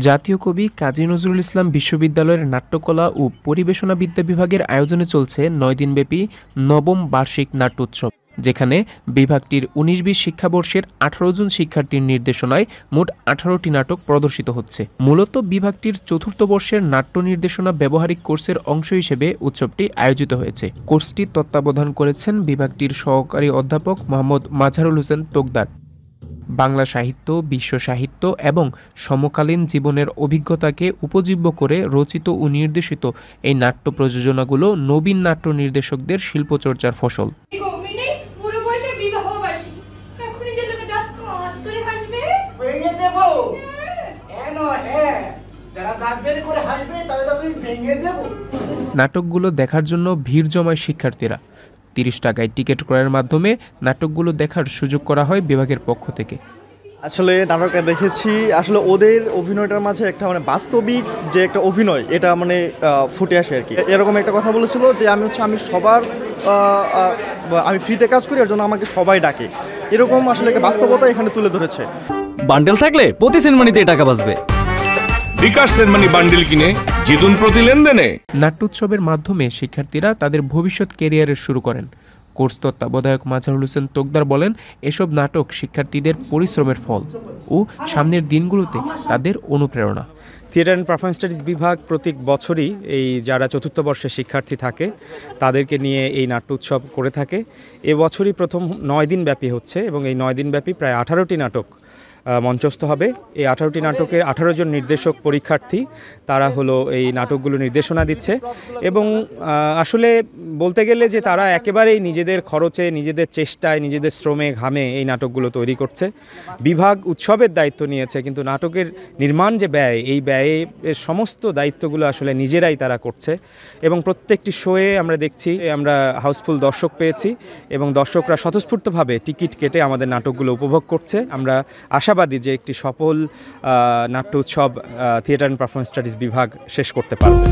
জাতীয় কবি কাজী নজরুল ইসলাম বিশ্ববিদ্যালয়ের নাট্যকলা ও পরিবেশনা বিদ্যা বিভাগের আয়োজনে চলছে ৯ দিনব্যাপী নবম বার্ষিক নাট্যোৎসব, যেখানে বিভাগটির ১৯-২০ শিক্ষাবর্ষের ১৮ জন শিক্ষার্থীর নির্দেশনায় মোট ১৮টি নাটক প্রদর্শিত হচ্ছে। মূলত বিভাগটির চতুর্থ বর্ষের নাট্য নির্দেশনা ব্যবহারিক কোর্সের অংশ হিসেবে উৎসবটি আয়োজিত হয়েছে। কোর্সটি তত্ত্বাবধান করেছেন বিভাগটির সহকারী অধ্যাপক মোহাম্মদ মাজহারুল হোসেন তোকদার। বাংলা সাহিত্য, বিশ্ব সাহিত্য এবং সমকালীন জীবনের অভিজ্ঞতাকে উপজীব্য করে রচিত ও নির্দেশিত এই নাট্য প্রযোজনাগুলো নবীন নাট্য নির্দেশকদের শিল্পচর্চার ফসল। নাটকগুলো দেখার জন্য ভিড় জমায় শিক্ষার্থীরা। ৩০ টাকায় টিকিট ক্রয়ের মাধ্যমে নাটকগুলো দেখার সুযোগ করা হয় বিভাগের পক্ষ থেকে। আসলে নাটকটা দেখেছি, আসলে ওদের অভিনয়টার মাঝে একটা বাস্তবিক যে একটা অভিনয়, এটা ফুটে আসে আর কি। এরকম একটা কথা বলেছিল যে আমি সবার আমি ফ্রিতে কাজ করি, এর জন্য আমাকে সবাই ডাকে। এরকম আসলে একটা বাস্তবতা এখানে তুলে ধরেছে। বান্ডেল থাকলে প্রতি সেনমানিতে টাকা বাঁচবে। বিকাশ সেনমানি বান্ডেল কিনে জিতুন প্রতি লেনদেনে। নাট্যোৎসবের মাধ্যমে শিক্ষার্থীরা তাদের ভবিষ্যৎ ক্যারিয়ারের শুরু করেন। কোর্স তত্ত্বাবধায়ক মাজহারুল হোসেন তোকদার বলেন, এসব নাটক শিক্ষার্থীদের পরিশ্রমের ফল ও সামনের দিনগুলোতে তাদের অনুপ্রেরণা। থিয়েটার অ্যান্ড পারফরমেন্স স্টাডিজ বিভাগ প্রতি বছরই এই যারা চতুর্থ বর্ষের শিক্ষার্থী থাকে তাদেরকে নিয়ে এই নাট্য উৎসব করে থাকে। এবছরই প্রথম ৯ দিন ব্যাপী হচ্ছে এবং এই ৯ দিন ব্যাপী প্রায় 18টি নাটক মঞ্চস্থ হবে। এই 18টি নাটকের 18 জন নির্দেশক পরীক্ষার্থী তারা এই নাটকগুলো নির্দেশনা দিচ্ছে এবং আসলে বলতে গেলে যে তারা একেবারেই নিজেদের খরচে, নিজেদের চেষ্টায়, নিজেদের শ্রমে ঘামে এই নাটকগুলো তৈরি করছে। বিভাগ উৎসবের দায়িত্ব নিয়েছে, কিন্তু নাটকের নির্মাণ যে ব্যয়, এই ব্যয়ের সমস্ত দায়িত্বগুলো আসলে নিজেরাই তারা করছে এবং প্রত্যেকটি শোয়ে আমরা দেখছি আমরা হাউসফুল দর্শক পেয়েছি এবং দর্শকরা স্বতঃস্ফূর্তভাবে টিকিট কেটে আমাদের নাটকগুলো উপভোগ করছে। আমরা আশাবাদী যে একটি সফল নাট্য উৎসব থিয়েটার অ্যান্ড পারফরমেন্স স্টাডিজ বিভাগ শেষ করতে পারবে।